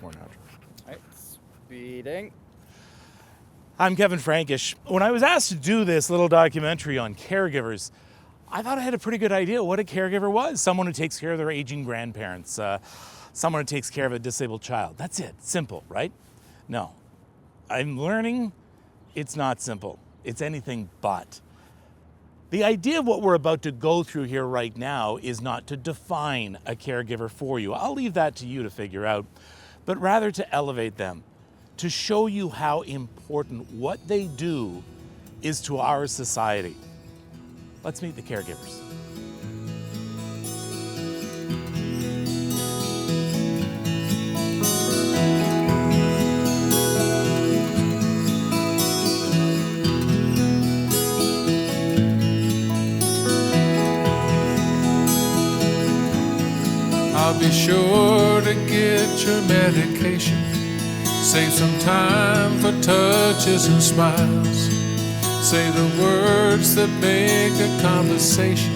before now. Right, speeding. I'm Kevin Frankish. When I was asked to do this little documentary on caregivers, I thought I had a pretty good idea what a caregiver was. Someone who takes care of their aging grandparents, someone who takes care of a disabled child. That's it. Simple, right? No. I'm learning it's not simple. It's anything but. The idea of what we're about to go through here right now is not to define a caregiver for you. I'll leave that to you to figure out, but rather to elevate them, to show you how important what they do is to our society. Let's meet the caregivers. I'll be sure to get your medication. Save some time for touches and smiles. Say the words that make a conversation.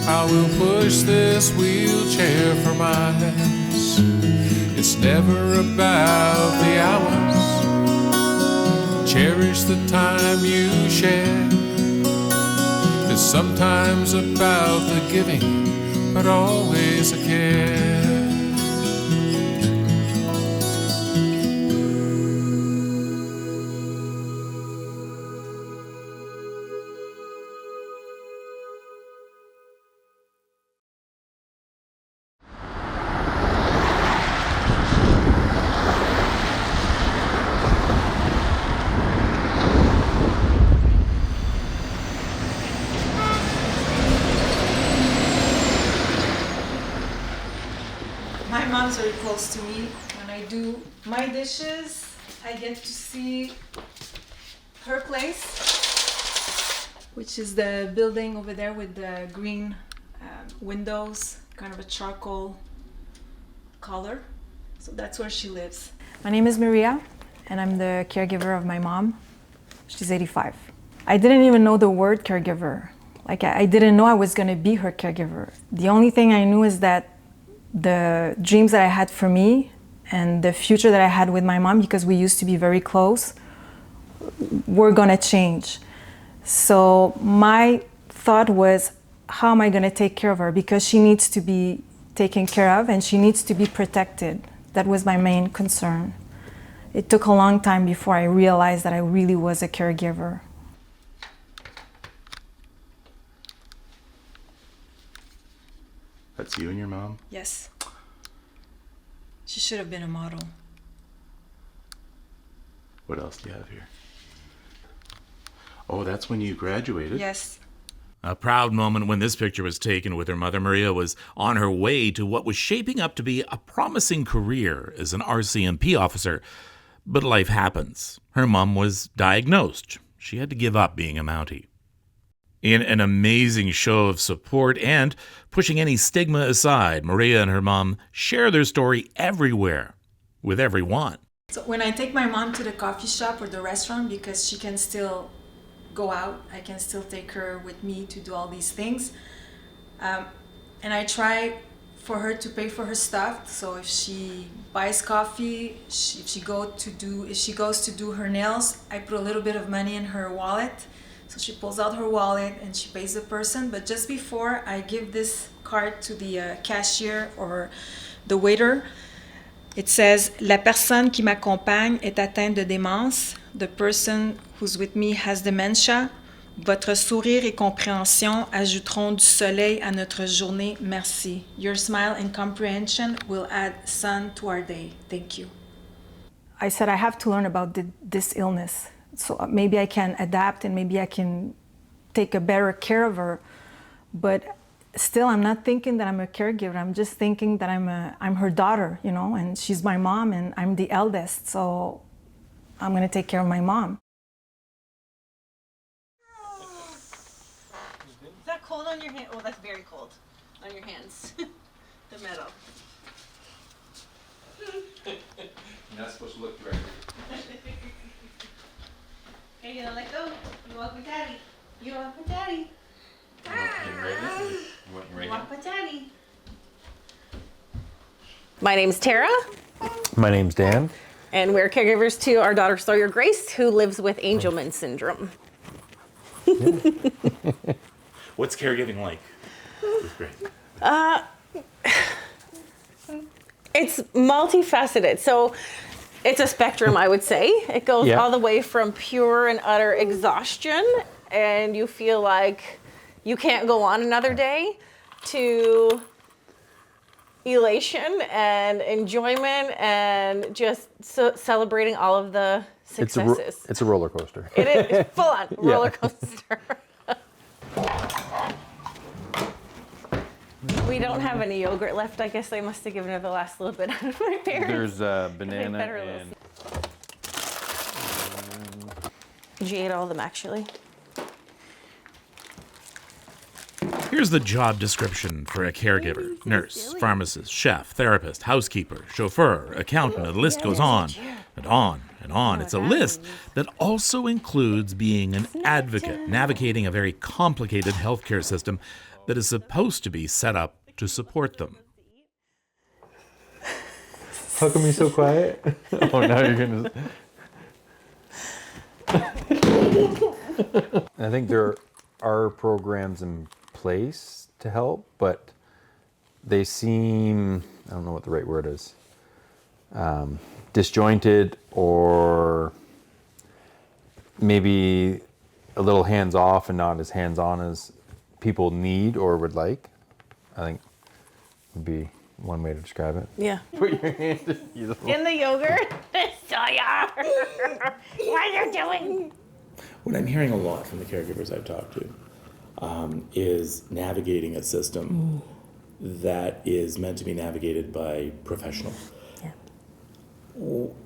I will push this wheelchair for miles. It's never about the hours. Cherish the time you share. It's sometimes about the giving, but always a care. My mom's very close to me. When I do my dishes, I get to see her place, which is the building over there with the green windows, kind of a charcoal color. So that's where she lives. My name is Maria, and I'm the caregiver of my mom. She's 85. I didn't even know the word caregiver. Like, I didn't know I was gonna be her caregiver. The only thing I knew is that the dreams that I had for me and the future that I had with my mom, because we used to be very close, were gonna change. So my thought was, how am I gonna take care of her? Because she needs to be taken care of and she needs to be protected. That was my main concern. It took a long time before I realized that I really was a caregiver. That's you and your mom? Yes. She should have been a model. What else do you have here? Oh, that's when you graduated? Yes. A proud moment when this picture was taken with her mother. Maria was on her way to what was shaping up to be a promising career as an RCMP officer. But life happens. Her mom was diagnosed. She had to give up being a Mountie. In an amazing show of support and pushing any stigma aside, Maria and her mom share their story everywhere, with everyone. So when I take my mom to the coffee shop or the restaurant, because she can still go out, I can still take her with me to do all these things. And I try for her to pay for her stuff. So if she buys coffee, if she goes to do her nails, I put a little bit of money in her wallet. So she pulls out her wallet and she pays the person. But just before I give this card to the cashier or the waiter, it says, "La personne qui m'accompagne est atteinte de démence. The person who's with me has dementia. Votre sourire et compréhension ajouteront du soleil à notre journée. Merci. Your smile and comprehension will add sun to our day. Thank you." I said, I have to learn about this illness. So maybe I can adapt and maybe I can take a better care of her. But still, I'm not thinking that I'm a caregiver. I'm just thinking that I'm her daughter, you know, and she's my mom and I'm the eldest. So I'm going to take care of my mom. Is that cold on your hand? Oh, that's very cold on your hands. The metal. You're not supposed to look directly. Okay, you gonna let go? You walk with daddy. You walk with daddy. You Walk with daddy. My name's Tara. My name's Dan. And we're caregivers to our daughter Sawyer Grace, who lives with Angelman syndrome. What's caregiving like? It's great. It's multifaceted. So it's a spectrum, I would say. It goes all the way from pure and utter exhaustion, and you feel like you can't go on another day, to elation and enjoyment and just celebrating all of the successes. It's a roller coaster. It is full on roller coaster. We don't have any yogurt left. I guess I must have given her the last little bit out of my parents. There's banana and... She ate all of them, actually. Here's the job description for a caregiver: nurse, pharmacist, chef, therapist, housekeeper, chauffeur, accountant. The list goes on and on and on. It's a list that also includes being an advocate, navigating a very complicated healthcare system that is supposed to be set up to support them. How come you're so quiet? Oh, now you're gonna... I think there are programs in place to help, but they seem, I don't know what the right word is, disjointed, or maybe a little hands-off and not as hands-on as people need or would like. I think would be one way to describe it. Yeah. Put your hand In the yogurt? Sawyer! What are you doing? What I'm hearing a lot from the caregivers I've talked to is navigating a system that is meant to be navigated by professionals. Yeah.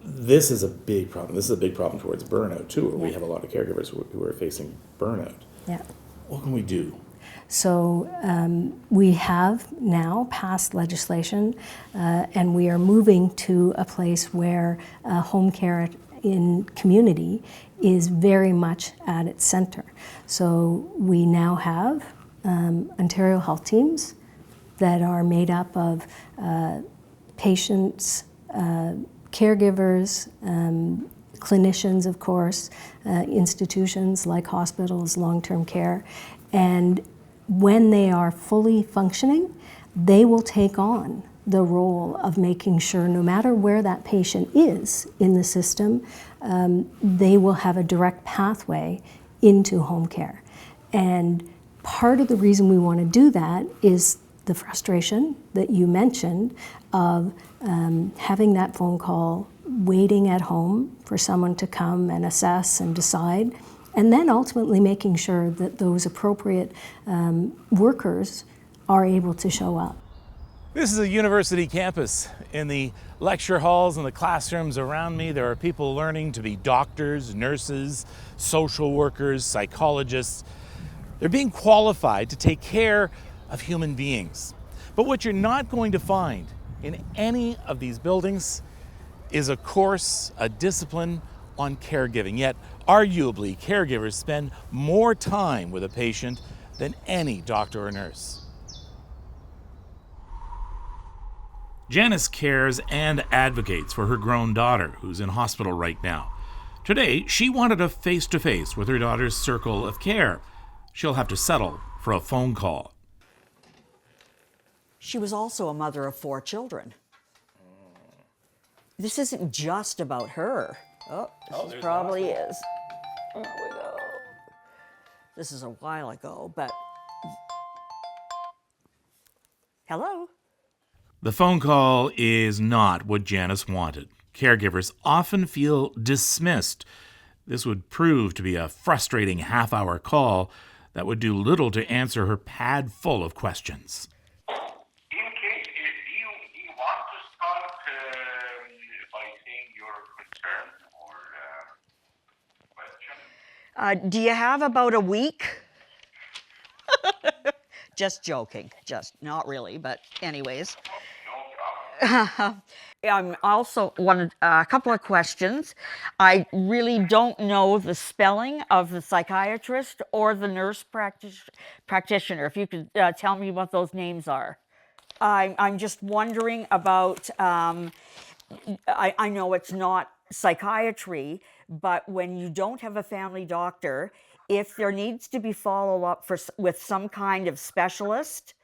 This is a big problem. This is a big problem towards burnout too, where we have a lot of caregivers who are facing burnout. Yeah. What can we do? So we have now passed legislation, and we are moving to a place where home care in community is very much at its center. So we now have Ontario health teams that are made up of patients, caregivers, clinicians, of course, institutions like hospitals, long-term care, and when they are fully functioning, they will take on the role of making sure no matter where that patient is in the system, they will have a direct pathway into home care. And part of the reason we want to do that is the frustration that you mentioned of having that phone call, waiting at home for someone to come and assess and decide, and then ultimately making sure that those appropriate workers are able to show up. This is a university campus. In the lecture halls and the classrooms around me, there are people learning to be doctors, nurses, social workers, psychologists. They're being qualified to take care of human beings. But what you're not going to find in any of these buildings is a course, a discipline on caregiving. Yet, arguably, caregivers spend more time with a patient than any doctor or nurse. Janice cares and advocates for her grown daughter, who's in hospital right now. Today, she wanted a face-to-face with her daughter's circle of care. She'll have to settle for a phone call. She was also a mother of 4 children. This isn't just about her. Oh, this probably is. There we go. This is a while ago, but... Hello? The phone call is not what Janice wanted. Caregivers often feel dismissed. This would prove to be a frustrating half-hour call that would do little to answer her pad full of questions. In case you want to start by saying your concern or question. Do you have about a week? Just joking. Just not really, but anyways. No problem. I'm also wanted a couple of questions. I really don't know the spelling of the psychiatrist or the nurse practitioner. If you could tell me what those names are. I'm just wondering about I know it's not psychiatry, but when you don't have a family doctor, if there needs to be follow-up with some kind of specialist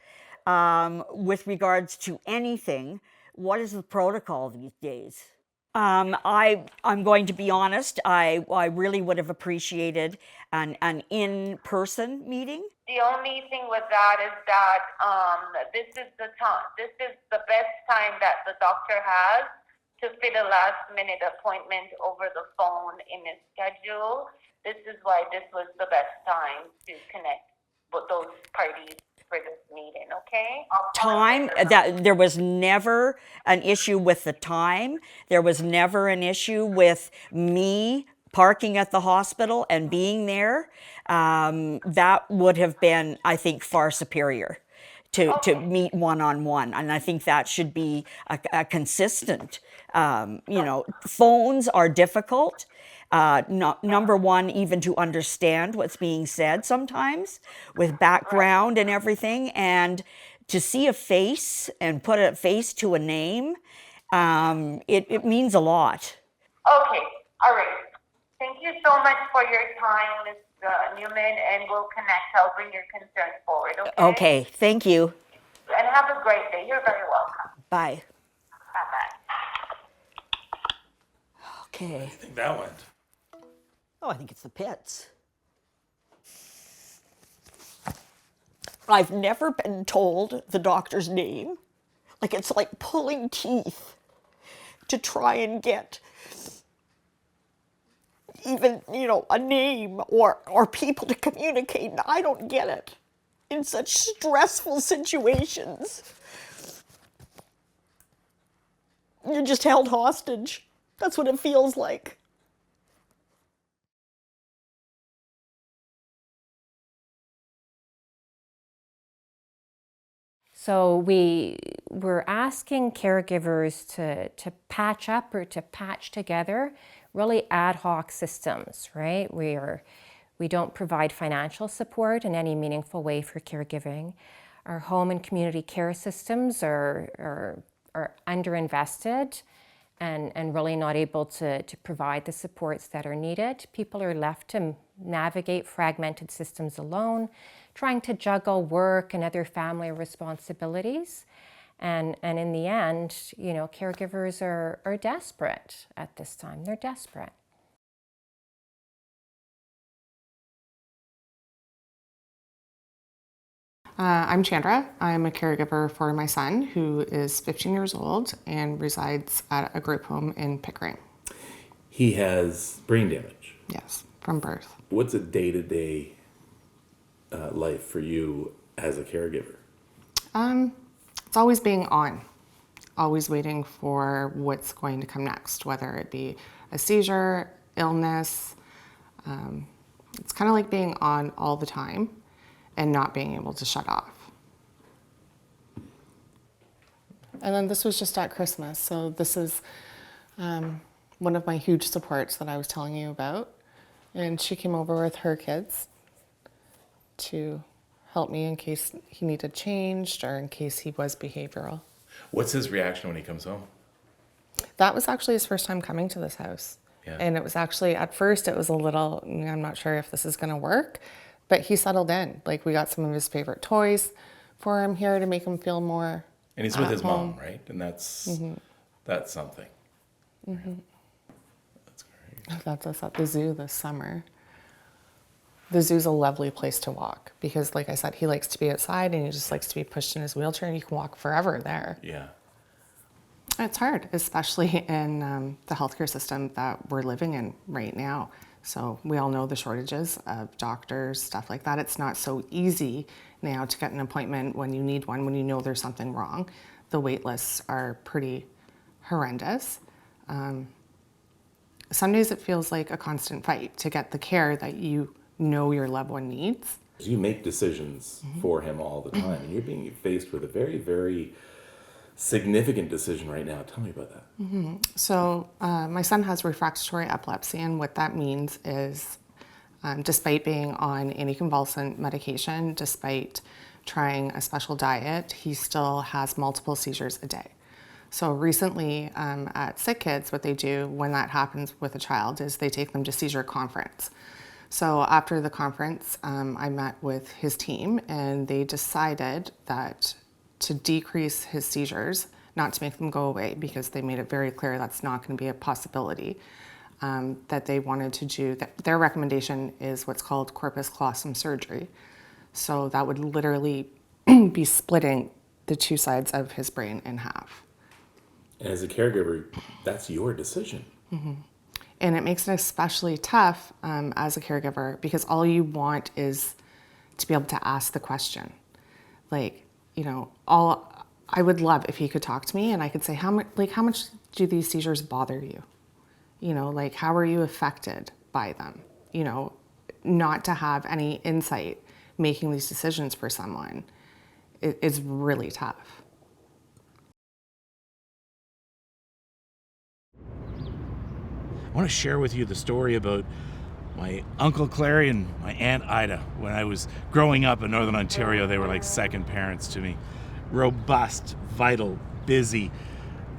with regards to anything, what is the protocol these days? I'm going to be honest, I really would have appreciated an in-person meeting. The only thing with that is that this is the best time that the doctor has to fit a last-minute appointment over the phone in his schedule. This is why this was the best time to connect with those parties for this meeting, okay? Time, that there was never an issue with the time. There was never an issue with me parking at the hospital and being there. That would have been, I think, far superior to meet one-on-one. And I think that should be a consistent, phones are difficult. Number one, even to understand what's being said sometimes with background and everything, and to see a face and put a face to a name, it means a lot. Okay, all right. Thank you so much for your time, Ms. Newman, and we'll connect. I'll bring your concerns forward, okay? Okay, thank you. And have a great day. You're very welcome. Bye. Bye-bye. Okay. I think that went. Oh, I think it's the pits. I've never been told the doctor's name. Like, it's like pulling teeth to try and get even, a name or people to communicate. And I don't get it in such stressful situations. You're just held hostage. That's what it feels like. So we're asking caregivers to patch up or to patch together really ad hoc systems, right? We don't provide financial support in any meaningful way for caregiving. Our home and community care systems are underinvested and really not able to provide the supports that are needed. People are left to navigate fragmented systems alone, trying to juggle work and other family responsibilities. And in the end, caregivers are desperate at this time. They're desperate. I'm Chandra. I'm a caregiver for my son, who is 15 years old and resides at a group home in Pickering. He has brain damage. Yes, from birth. What's a day-to-day life for you as a caregiver? It's always being on, always waiting for what's going to come next, whether it be a seizure, illness. It's kind of like being on all the time and not being able to shut off. And then this was just at Christmas, so this is one of my huge supports that I was telling you about. And she came over with her kids to help me in case he needed changed or in case he was behavioral. What's his reaction when he comes home? That was actually his first time coming to this house. Yeah. And it was actually, at first it was a little, I'm not sure if this is gonna work, but he settled in. Like, we got some of his favorite toys for him here to make him feel more And he's with his home. mom, right? And that's something. Mm-hmm. That's great. That's us at the zoo this summer. The zoo's a lovely place to walk because, like I said, he likes to be outside and he just likes to be pushed in his wheelchair, and you can walk forever there. Yeah. It's hard, especially in the healthcare system that we're living in right now. So we all know the shortages of doctors, stuff like that. It's not so easy now to get an appointment when you need one, when you know there's something wrong. The wait lists are pretty horrendous. Some days it feels like a constant fight to get the care that you know your loved one needs. You make decisions for him all the time, and you're being faced with a very, very significant decision right now. Tell me about that. So my son has refractory epilepsy, and what that means is despite being on anticonvulsant medication, despite trying a special diet, he still has multiple seizures a day. So recently at Sick Kids, what they do when that happens with a child is they take them to seizure conference. So after the conference, I met with his team and they decided that to decrease his seizures, not to make them go away because they made it very clear that's not going to be a possibility, that they wanted to do, that their recommendation is what's called corpus callosum surgery. So that would literally be splitting the two sides of his brain in half. And as a caregiver, that's your decision. Mm-hmm. And it makes it especially tough as a caregiver because all you want is to be able to ask the question. Like, you know, I would love if he could talk to me and I could say, how much do these seizures bother you? You know, like, how are you affected by them? You know, not to have any insight making these decisions for someone is really tough. I want to share with you the story about my Uncle Clary and my Aunt Ida. When I was growing up in Northern Ontario, they were like second parents to me. Robust, vital, busy.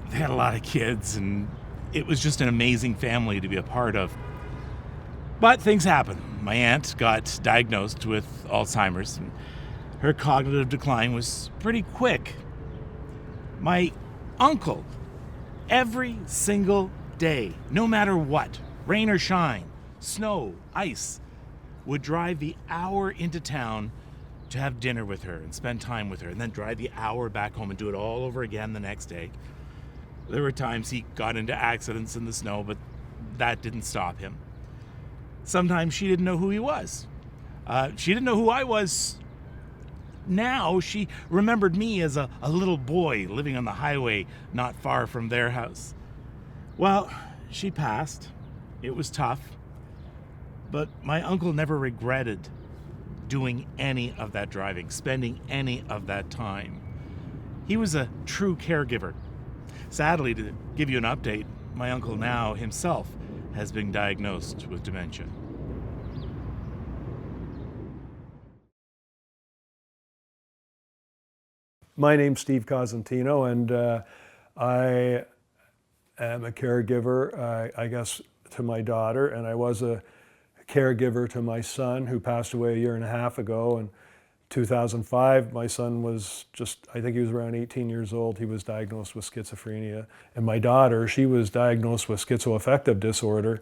They had a lot of kids, and it was just an amazing family to be a part of. But things happen. My aunt got diagnosed with Alzheimer's, and her cognitive decline was pretty quick. My uncle, every single day, no matter what, rain or shine, snow, ice, would drive the hour into town to have dinner with her and spend time with her, and then drive the hour back home and do it all over again the next day. There were times he got into accidents in the snow, but that didn't stop him. Sometimes she didn't know who he was. She didn't know who I was. Now she remembered me as a little boy living on the highway not far from their house. Well, she passed. It was tough. But my uncle never regretted doing any of that driving, spending any of that time. He was a true caregiver. Sadly, to give you an update, my uncle now himself has been diagnosed with dementia. My name's Steve Cosentino, and I am a caregiver, I guess, to my daughter, and I was a caregiver to my son, who passed away a year and a half ago. In 2005, my son was I think he was around 18 years old. He was diagnosed with schizophrenia. And my daughter, she was diagnosed with schizoaffective disorder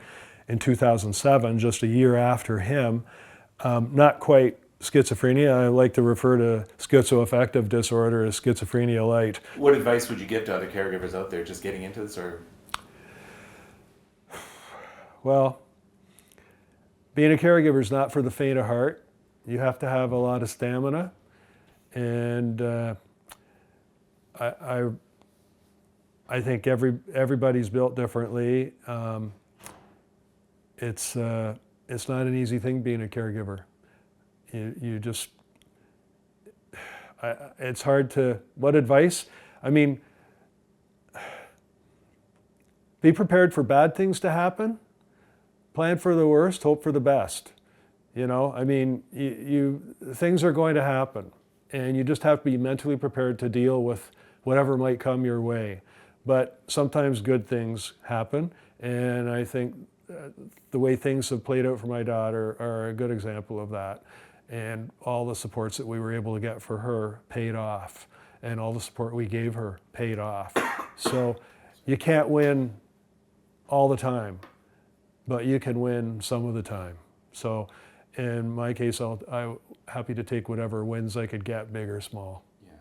in 2007, just a year after him. Not quite schizophrenia. I like to refer to schizoaffective disorder as schizophrenia light. What advice would you give to other caregivers out there just getting into this, or? Well, being a caregiver is not for the faint of heart. You have to have a lot of stamina, and I think everybody's built differently. It's not an easy thing being a caregiver. You just, it's hard to, what advice? I mean, be prepared for bad things to happen, plan for the worst, hope for the best. You know, I mean, things are going to happen, and you just have to be mentally prepared to deal with whatever might come your way. But sometimes good things happen, and I think the way things have played out for my daughter are a good example of that. And all the supports that we were able to get for her paid off, and all the support we gave her paid off. So you can't win all the time, but you can win some of the time. So in my case, I'm happy to take whatever wins I could get, big or small. Yeah.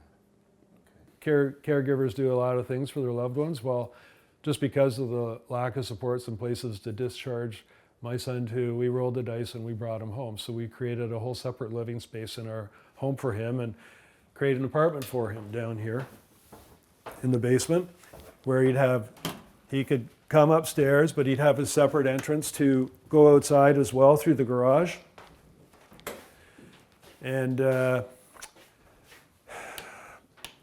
Okay. Caregivers do a lot of things for their loved ones. Well, just because of the lack of supports and places to discharge my son to, we rolled the dice and we brought him home. So we created a whole separate living space in our home for him and created an apartment for him down here in the basement, where he could come upstairs, but he'd have a separate entrance to go outside as well through the garage. And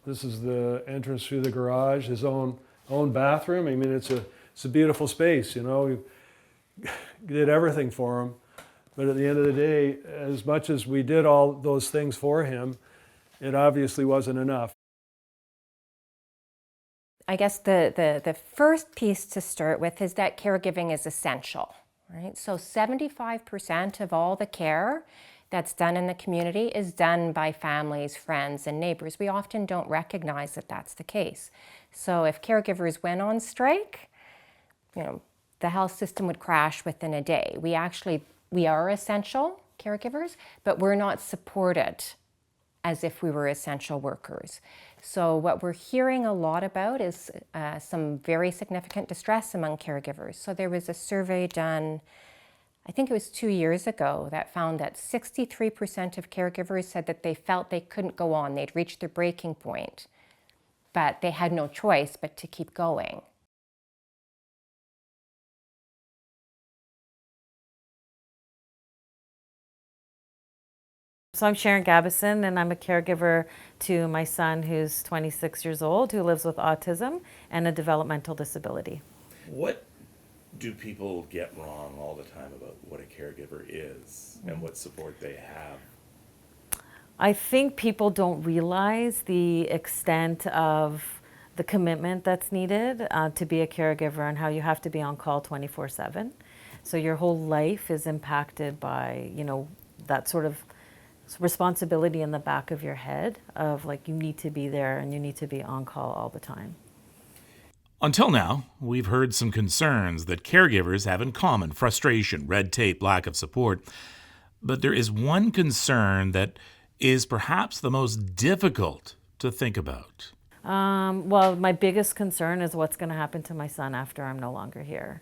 this is the entrance through the garage, his own bathroom. I mean, it's a beautiful space, you know. We did everything for him. But at the end of the day, as much as we did all those things for him, it obviously wasn't enough. I guess the first piece to start with is that caregiving is essential, right? So 75% of all the care that's done in the community is done by families, friends, and neighbors. We often don't recognize that that's the case. So if caregivers went on strike, the health system would crash within a day. We are essential caregivers, but we're not supported as if we were essential workers. So what we're hearing a lot about is some very significant distress among caregivers. So there was a survey done, I think it was 2 years ago, that found that 63% of caregivers said that they felt they couldn't go on. They'd reached their breaking point, but they had no choice but to keep going. So I'm Sharon Gabison, and I'm a caregiver to my son who's 26 years old, who lives with autism and a developmental disability. What do people get wrong all the time about what a caregiver is and what support they have? I think people don't realize the extent of the commitment that's needed to be a caregiver, and how you have to be on call 24/7. So your whole life is impacted by, that sort of responsibility in the back of your head of you need to be there and you need to be on call all the time. Until now, we've heard some concerns that caregivers have in common: frustration, red tape, lack of support. But there is one concern that is perhaps the most difficult to think about. Well, my biggest concern is what's going to happen to my son after I'm no longer here.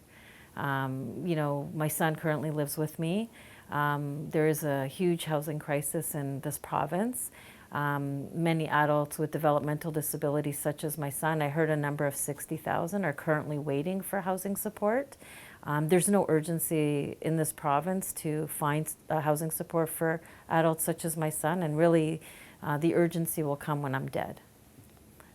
My son currently lives with me. There is a huge housing crisis in this province. Many adults with developmental disabilities, such as my son, I heard a number of 60,000 are currently waiting for housing support. There's no urgency in this province to find housing support for adults such as my son, and really the urgency will come when I'm dead.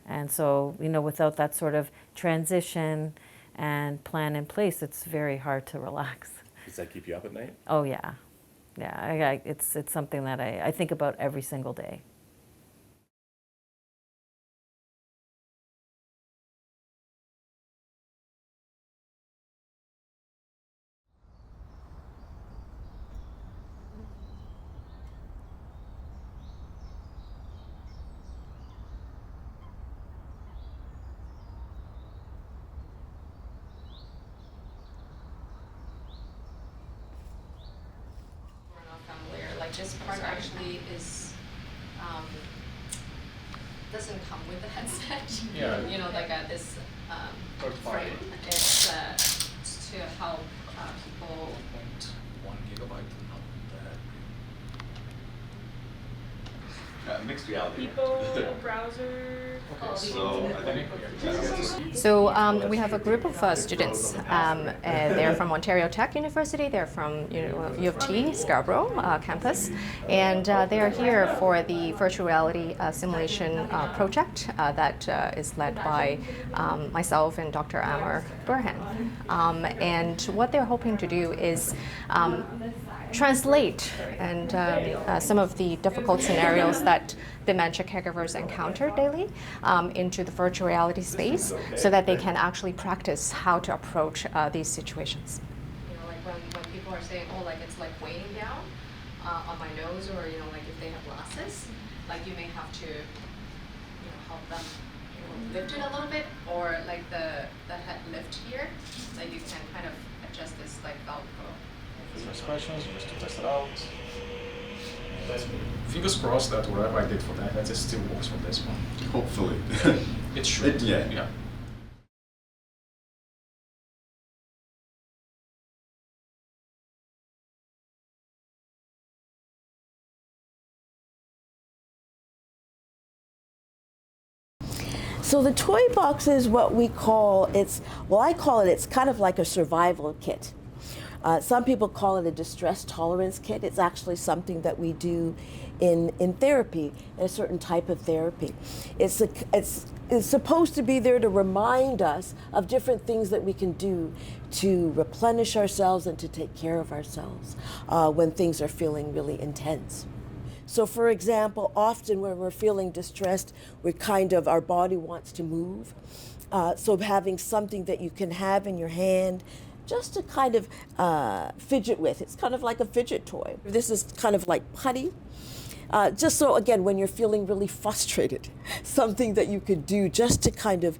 And so, without that sort of transition and plan in place, it's very hard to relax. Does that keep you up at night? Oh yeah, yeah. It's something that I think about every single day. This part actually is doesn't come with the headset. Yeah. This frame. It's to help people. 1 gigabyte. Mixed reality. People, browser. So we have a group of students. They're from Ontario Tech University. They're from U of T, Scarborough campus. And they're here for the virtual reality simulation project that is led by myself and Dr. Amar Burhan. And what they're hoping to do is translate and some of the difficult scenarios that dementia caregivers encounter daily into the virtual reality space, so that they can actually practice how to approach these situations. When people are saying, it's weighing down on my nose, or if they have glasses, you may have to help them lift it a little bit, or the head lift here, you can kind of adjust this Velcro. First questions, just to test it out. Fingers crossed that whatever I did for that, it still works for this one. Hopefully. It should. Yeah. So the toy box is what we call, I call it's kind of like a survival kit. Some people call it a distress tolerance kit. It's actually something that we do in therapy, in a certain type of therapy. It's supposed to be there to remind us of different things that we can do to replenish ourselves and to take care of ourselves when things are feeling really intense. So for example, often when we're feeling distressed, our body wants to move. So having something that you can have in your hand just to kind of fidget with. It's kind of like a fidget toy. This is kind of like putty. Just so, again, when you're feeling really frustrated, something that you could do just to kind of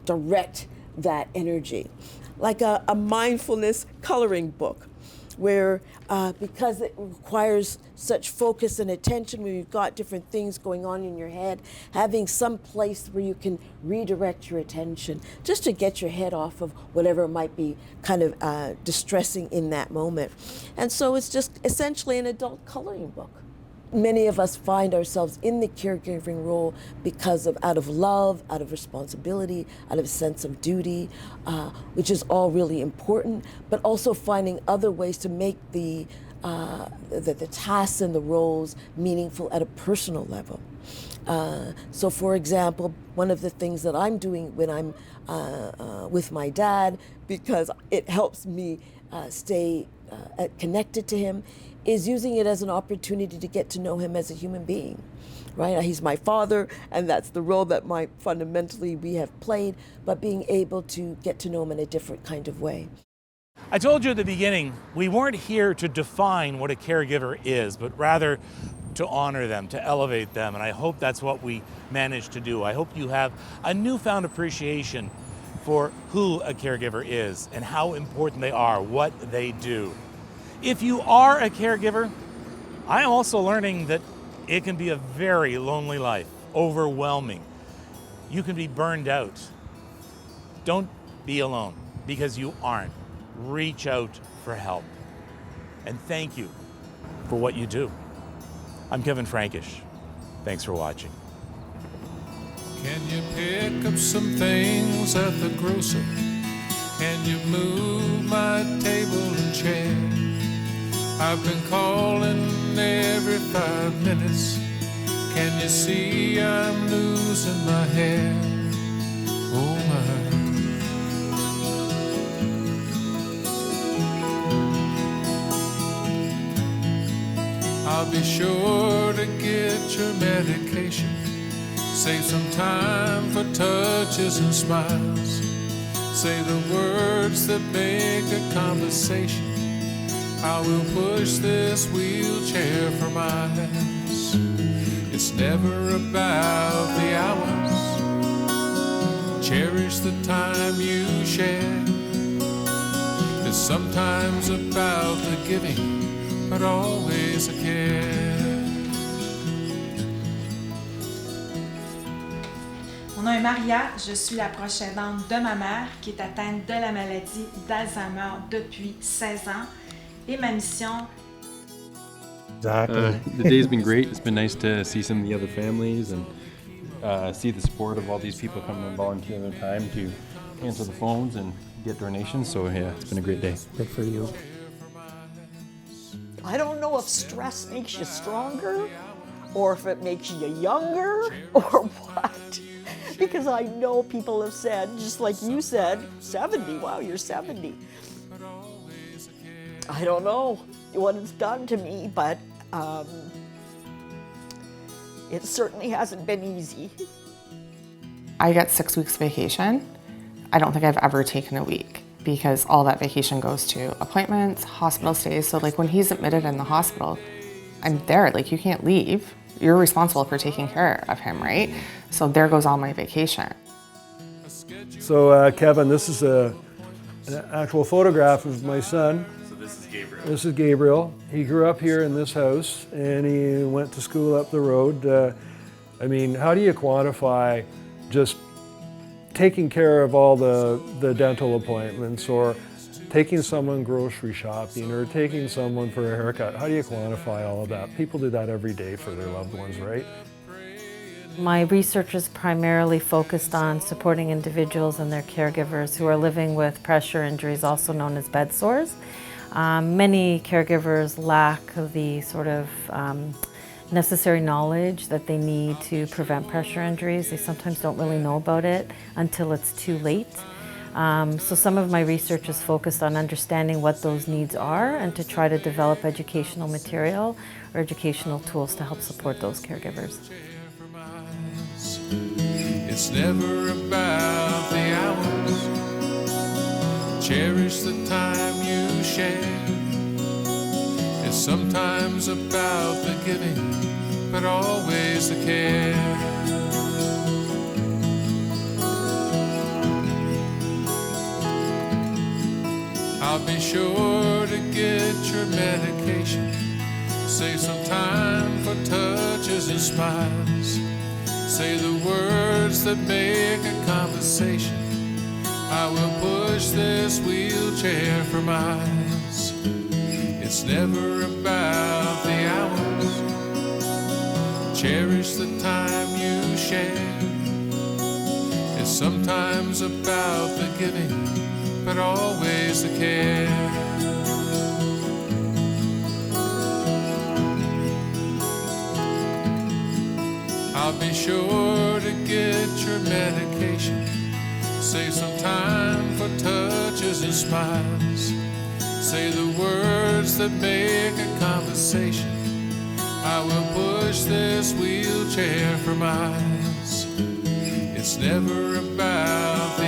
direct that energy. Like a mindfulness coloring book, where because it requires such focus and attention when you've got different things going on in your head, having some place where you can redirect your attention just to get your head off of whatever might be kind of distressing in that moment. And so it's just essentially an adult coloring book. Many of us find ourselves in the caregiving role because of out of love, out of responsibility, out of a sense of duty, which is all really important, but also finding other ways to make the tasks and the roles meaningful at a personal level. So for example, one of the things that I'm doing when I'm with my dad, because it helps me stay connected to him, is using it as an opportunity to get to know him as a human being, right? He's my father, and that's the role that fundamentally we have played, but being able to get to know him in a different kind of way. I told you at the beginning, we weren't here to define what a caregiver is, but rather to honor them, to elevate them, and I hope that's what we managed to do. I hope you have a newfound appreciation for who a caregiver is and how important they are, what they do. If you are a caregiver, I am also learning that it can be a very lonely life, overwhelming. You can be burned out. Don't be alone, because you aren't. Reach out for help. And thank you for what you do. I'm Kevin Frankish. Thanks for watching. Can you pick up some things at the grocery? Can you move my table and chair? I've been calling every 5 minutes. Can you see I'm losing my hair? Oh my. I'll be sure to get your medication. Save some time for touches and smiles. Say the words that make a conversation. I will push this wheelchair for miles. It's never about the hours. Cherish the time you share. It's sometimes about the giving, but always a care. Mon nom est Maria, je suis la proche aidante de ma mère qui est atteinte de la maladie d'Alzheimer depuis 16 ans. Et ma mission... The day's been great. It's been nice to see some of the other families and see the support of all these people coming and volunteering their time to answer the phones and get donations. So yeah, it's been a great day. Good for you. I don't know if stress makes you stronger or if it makes you younger or what. Because I know people have said, just like you said, 70, wow, you're 70. I don't know what it's done to me, but it certainly hasn't been easy. I get 6 weeks vacation. I don't think I've ever taken a week because all that vacation goes to appointments, hospital stays. So like when he's admitted in the hospital, I'm there, like you can't leave. You're responsible for taking care of him, right? So there goes all my vacation. So Kevin, this is an actual photograph of my son. So this is Gabriel. This is Gabriel. He grew up here in this house and he went to school up the road. I mean, how do you quantify just taking care of all the dental appointments or taking someone grocery shopping or taking someone for a haircut? How do you quantify all of that? People do that every day for their loved ones, right? My research is primarily focused on supporting individuals and their caregivers who are living with pressure injuries, also known as bed sores. Many caregivers lack the sort of necessary knowledge that they need to prevent pressure injuries. They sometimes don't really know about it until it's too late. So some of my research is focused on understanding what those needs are and to try to develop educational material or educational tools to help support those caregivers. It's never about the hours. Cherish the time you share. It's sometimes about the giving, but always the care. I'll be sure to get your medication. Save some time for touches and smiles. Say the words that make a conversation. I will push this wheelchair for miles. It's never about the hours. Cherish the time you share. It's sometimes about the giving, but always the care. I'll be sure to get your medication. Save some time for touches and smiles. Say the words that make a conversation. I will push this wheelchair for miles. It's never about